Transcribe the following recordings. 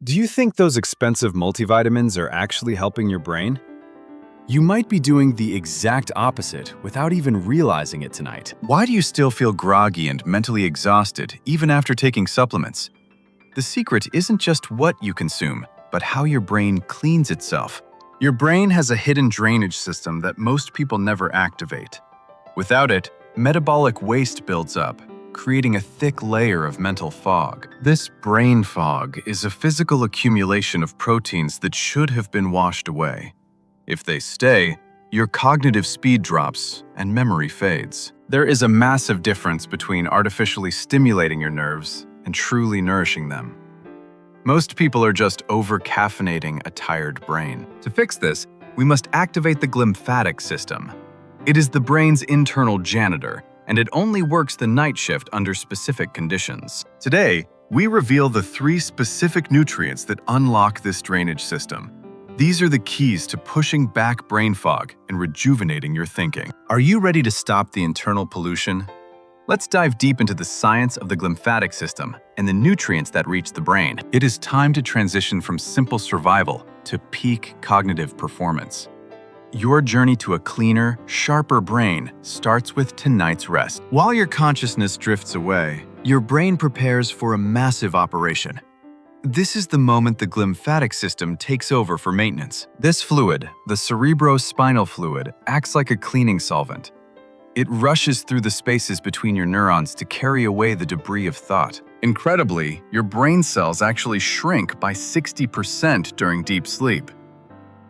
Do you think those expensive multivitamins are actually helping your brain? You might be doing the exact opposite without even realizing it tonight. Why do you still feel groggy and mentally exhausted even after taking supplements? The secret isn't just what you consume, but how your brain cleans itself. Your brain has a hidden drainage system that most people never activate. Without it, metabolic waste builds up, creating a thick layer of mental fog. This brain fog is a physical accumulation of proteins that should have been washed away. If they stay, your cognitive speed drops and memory fades. There is a massive difference between artificially stimulating your nerves and truly nourishing them. Most people are just over-caffeinating a tired brain. To fix this, we must activate the glymphatic system. It is the brain's internal janitor, and it only works the night shift under specific conditions. Today, we reveal the 3 specific nutrients that unlock this drainage system. These are the keys to pushing back brain fog and rejuvenating your thinking. Are you ready to stop the internal pollution? Let's dive deep into the science of the glymphatic system and the nutrients that reach the brain. It is time to transition from simple survival to peak cognitive performance. Your journey to a cleaner, sharper brain starts with tonight's rest. While your consciousness drifts away, your brain prepares for a massive operation. This is the moment the glymphatic system takes over for maintenance. This fluid, the cerebrospinal fluid, acts like a cleaning solvent. It rushes through the spaces between your neurons to carry away the debris of thought. Incredibly, your brain cells actually shrink by 60% during deep sleep.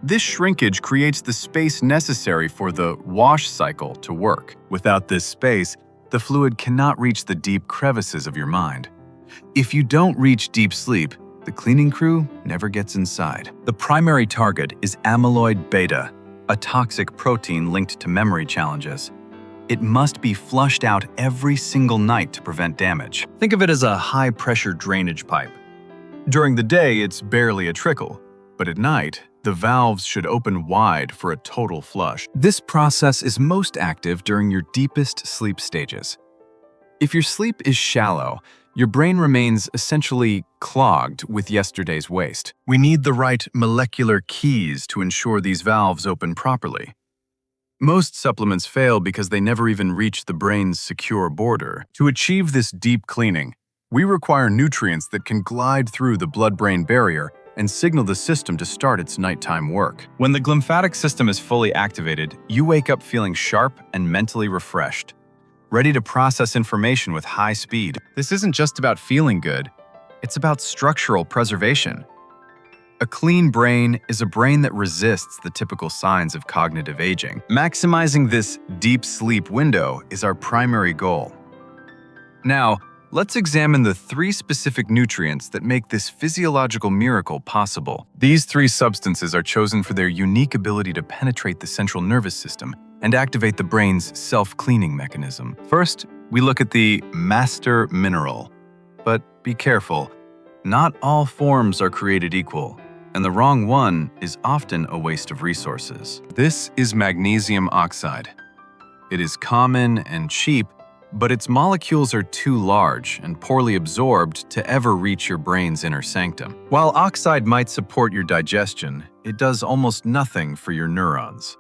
This shrinkage creates the space necessary for the wash cycle to work. Without this space, the fluid cannot reach the deep crevices of your mind. If you don't reach deep sleep, the cleaning crew never gets inside. The primary target is amyloid-beta, a toxic protein linked to memory challenges. It must be flushed out every single night to prevent damage. Think of it as a high-pressure drainage pipe. During the day, it's barely a trickle, but at night, the valves should open wide for a total flush. This process is most active during your deepest sleep stages. If your sleep is shallow, your brain remains essentially clogged with yesterday's waste. We need the right molecular keys to ensure these valves open properly. Most supplements fail because they never even reach the brain's secure border. To achieve this deep cleaning, we require nutrients that can glide through the blood-brain barrier and signal the system to start its nighttime work. When the glymphatic system is fully activated, you wake up feeling sharp and mentally refreshed, ready to process information with high speed. This isn't just about feeling good, it's about structural preservation. A clean brain is a brain that resists the typical signs of cognitive aging. Maximizing this deep sleep window is our primary goal. Now, let's examine the 3 specific nutrients that make this physiological miracle possible. These 3 substances are chosen for their unique ability to penetrate the central nervous system and activate the brain's self-cleaning mechanism. First, we look at the master mineral. But be careful, not all forms are created equal, and the wrong one is often a waste of resources. This is magnesium oxide. It is common and cheap, but its molecules are too large and poorly absorbed to ever reach your brain's inner sanctum. While oxide might support your digestion, it does almost nothing for your neurons.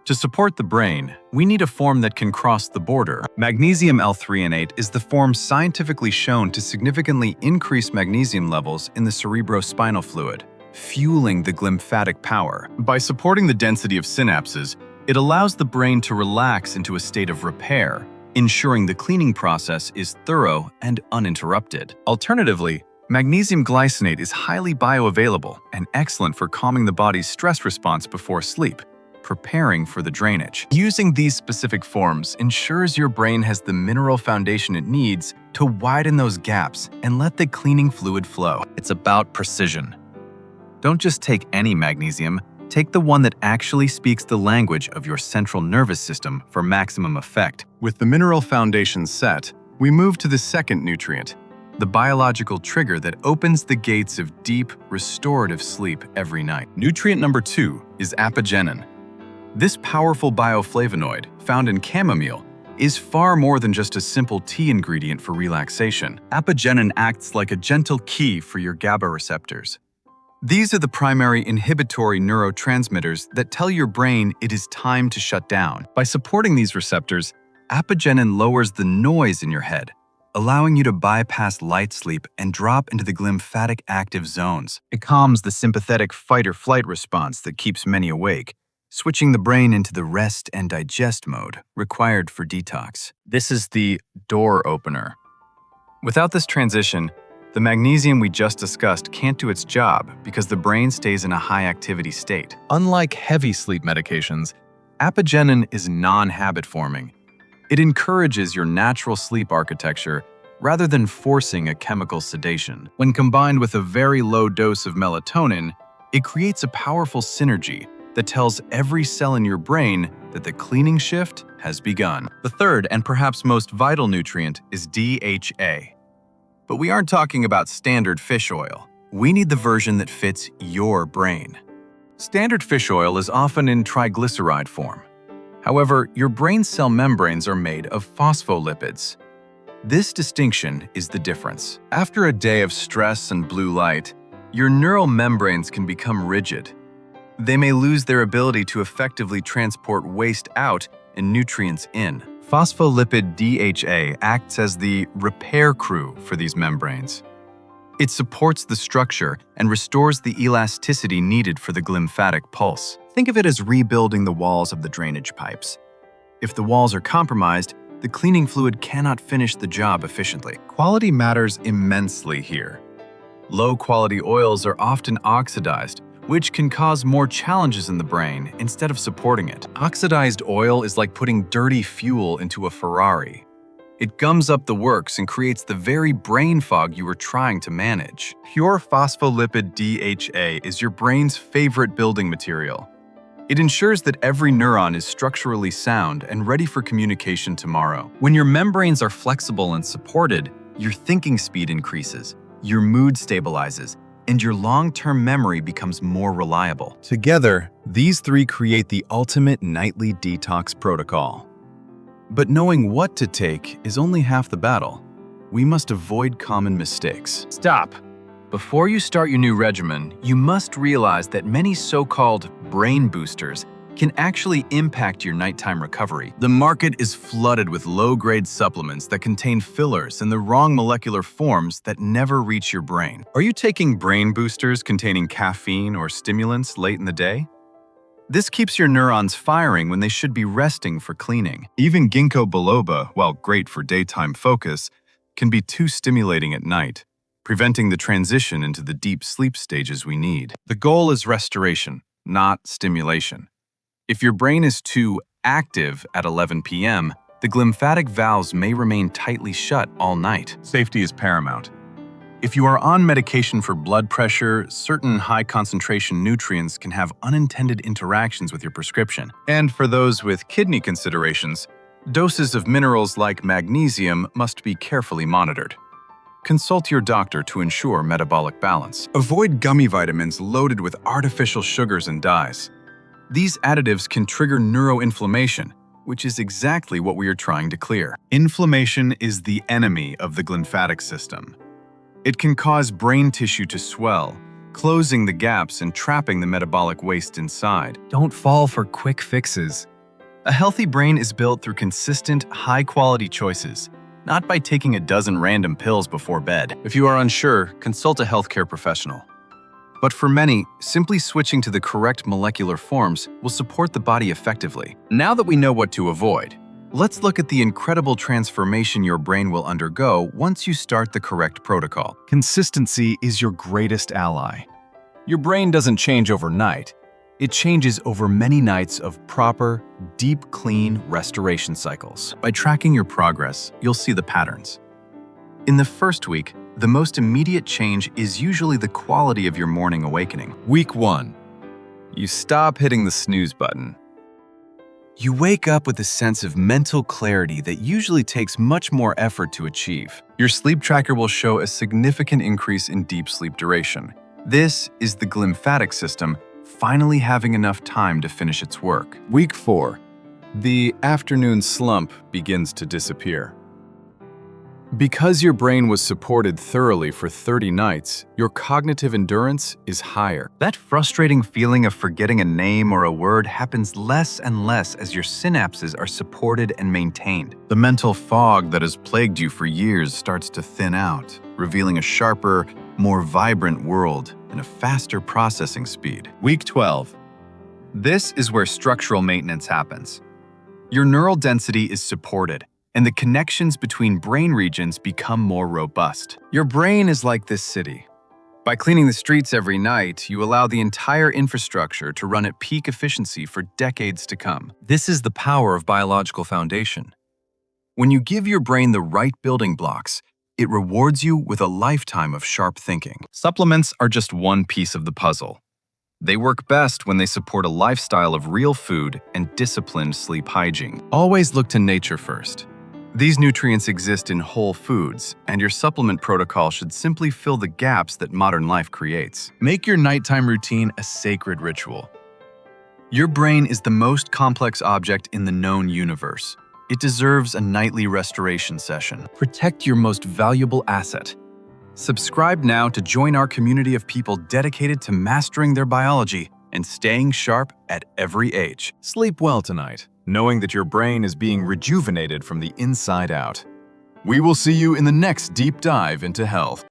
To support the brain, we need a form that can cross the border. Magnesium L Threonate is the form scientifically shown to significantly increase magnesium levels in the cerebrospinal fluid, fueling the glymphatic power. By supporting the density of synapses, it allows the brain to relax into a state of repair, ensuring the cleaning process is thorough and uninterrupted. Alternatively, magnesium glycinate is highly bioavailable and excellent for calming the body's stress response before sleep, preparing for the drainage. Using these specific forms ensures your brain has the mineral foundation it needs to widen those gaps and let the cleaning fluid flow. It's about precision. Don't just take any magnesium, take the one that actually speaks the language of your central nervous system for maximum effect. With the mineral foundation set, we move to the second nutrient, the biological trigger that opens the gates of deep, restorative sleep every night. Nutrient number 2 is Apigenin. This powerful bioflavonoid, found in chamomile, is far more than just a simple tea ingredient for relaxation. Apigenin acts like a gentle key for your GABA receptors. These are the primary inhibitory neurotransmitters that tell your brain it is time to shut down. By supporting these receptors, Apigenin lowers the noise in your head, allowing you to bypass light sleep and drop into the glymphatic active zones. It calms the sympathetic fight-or-flight response that keeps many awake, switching the brain into the rest and digest mode required for detox. This is the door opener. Without this transition, the magnesium we just discussed can't do its job because the brain stays in a high-activity state. Unlike heavy sleep medications, Apigenin is non-habit forming. It encourages your natural sleep architecture rather than forcing a chemical sedation. When combined with a very low dose of melatonin, it creates a powerful synergy that tells every cell in your brain that the cleaning shift has begun. The third and perhaps most vital nutrient is DHA. But we aren't talking about standard fish oil. We need the version that fits your brain. Standard fish oil is often in triglyceride form. However, your brain cell membranes are made of phospholipids. This distinction is the difference. After a day of stress and blue light, your neural membranes can become rigid. They may lose their ability to effectively transport waste out and nutrients in. Phospholipid DHA acts as the repair crew for these membranes. It supports the structure and restores the elasticity needed for the glymphatic pulse. Think of it as rebuilding the walls of the drainage pipes. If the walls are compromised, the cleaning fluid cannot finish the job efficiently. Quality matters immensely here. Low-quality oils are often oxidized, which can cause more challenges in the brain instead of supporting it. Oxidized oil is like putting dirty fuel into a Ferrari. It gums up the works and creates the very brain fog you were trying to manage. Pure phospholipid DHA is your brain's favorite building material. It ensures that every neuron is structurally sound and ready for communication tomorrow. When your membranes are flexible and supported, your thinking speed increases, your mood stabilizes, and your long-term memory becomes more reliable. Together, these three create the ultimate nightly detox protocol. But knowing what to take is only half the battle. We must avoid common mistakes. Stop! Before you start your new regimen, you must realize that many so-called brain boosters can actually impact your nighttime recovery. The market is flooded with low-grade supplements that contain fillers in the wrong molecular forms that never reach your brain. Are you taking brain boosters containing caffeine or stimulants late in the day? This keeps your neurons firing when they should be resting for cleaning. Even ginkgo biloba, while great for daytime focus, can be too stimulating at night, preventing the transition into the deep sleep stages we need. The goal is restoration, not stimulation. If your brain is too active at 11 p.m., the glymphatic valves may remain tightly shut all night. Safety is paramount. If you are on medication for blood pressure, certain high-concentration nutrients can have unintended interactions with your prescription. And for those with kidney considerations, doses of minerals like magnesium must be carefully monitored. Consult your doctor to ensure metabolic balance. Avoid gummy vitamins loaded with artificial sugars and dyes. These additives can trigger neuroinflammation, which is exactly what we are trying to clear. Inflammation is the enemy of the glymphatic system. It can cause brain tissue to swell, closing the gaps and trapping the metabolic waste inside. Don't fall for quick fixes. A healthy brain is built through consistent, high-quality choices, not by taking a dozen random pills before bed. If you are unsure, consult a healthcare professional. But for many, simply switching to the correct molecular forms will support the body effectively. Now that we know what to avoid, let's look at the incredible transformation your brain will undergo once you start the correct protocol. Consistency is your greatest ally. Your brain doesn't change overnight. It changes over many nights of proper, deep clean restoration cycles. By tracking your progress, you'll see the patterns. In the first week, the most immediate change is usually the quality of your morning awakening. Week 1. You stop hitting the snooze button. You wake up with a sense of mental clarity that usually takes much more effort to achieve. Your sleep tracker will show a significant increase in deep sleep duration. This is the glymphatic system finally having enough time to finish its work. Week 4. The afternoon slump begins to disappear. Because your brain was supported thoroughly for 30 nights, your cognitive endurance is higher. That frustrating feeling of forgetting a name or a word happens less and less as your synapses are supported and maintained. The mental fog that has plagued you for years starts to thin out, revealing a sharper, more vibrant world and a faster processing speed. Week 12. This is where structural maintenance happens. Your neural density is supported, and the connections between brain regions become more robust. Your brain is like this city. By cleaning the streets every night, you allow the entire infrastructure to run at peak efficiency for decades to come. This is the power of biological foundation. When you give your brain the right building blocks, it rewards you with a lifetime of sharp thinking. Supplements are just one piece of the puzzle. They work best when they support a lifestyle of real food and disciplined sleep hygiene. Always look to nature first. These nutrients exist in whole foods, and your supplement protocol should simply fill the gaps that modern life creates. Make your nighttime routine a sacred ritual. Your brain is the most complex object in the known universe. It deserves a nightly restoration session. Protect your most valuable asset. Subscribe now to join our community of people dedicated to mastering their biology and staying sharp at every age. Sleep well tonight, knowing that your brain is being rejuvenated from the inside out. We will see you in the next deep dive into health.